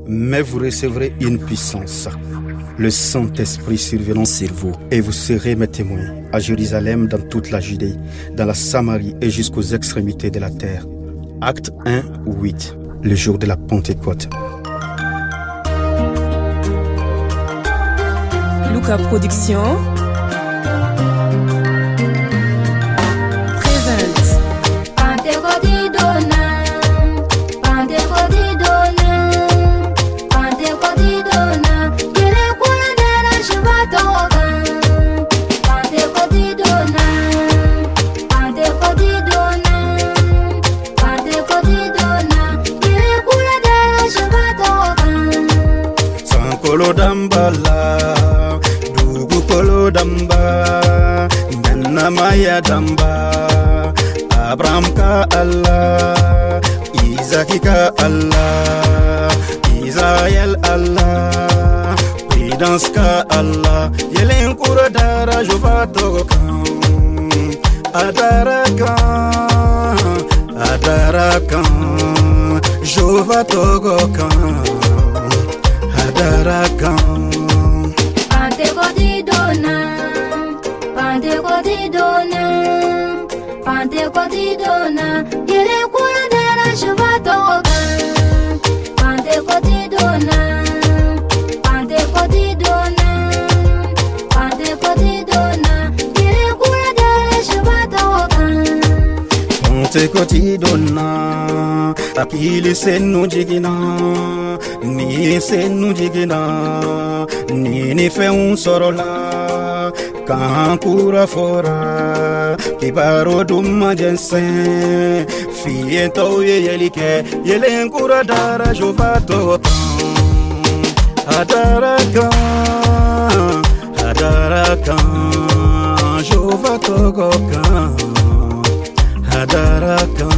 Mais vous recevrez une puissance, le Saint-Esprit survenant sur vous, et vous serez mes témoins à Jérusalem, dans toute la Judée, dans la Samarie et jusqu'aux extrémités de la terre. Acte 1, 8, le jour de la Pentecôte. Lucas Production présente Kolo dambala, dugu kolo damba, Nana Maya damba, Abraham ka Allah, Isaac ka Allah, Israël Allah, Prudence ka Allah, Yelen kura dara jovatokan, Adarakan, jovatokan. Pentecôte-dona, yele kula dara shuvatokan. Pentecôte-dona, Pentecôte-dona, Pentecôte-dona, yele kula dara shuvatokan. Pentecôte-dona, akili senu jigina, ni senu jigina, ni fe sorola, kankura fora, kibaro duma jensen, fiento yelike, yelenkura dara jovato, adarakan, jovato gokan, adarakan.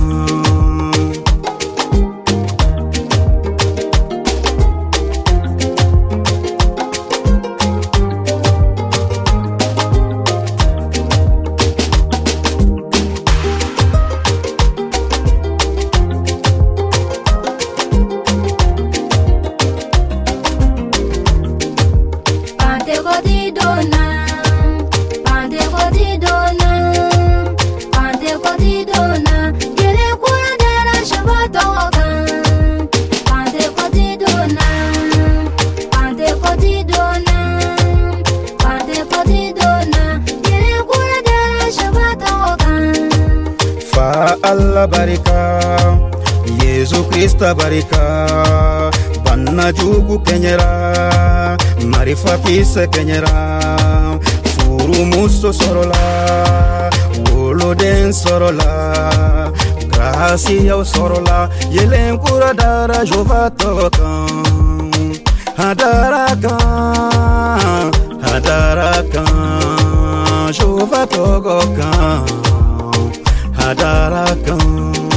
Allah barika, Yesu Krista barika, Banna jugu kenyera, Marifa kise kenyera, Furu muso sorola, Wolo den sorola, Gracia sorola, Yelen kura dara jovatokan, Adarakan, jovatokan. Adarakan.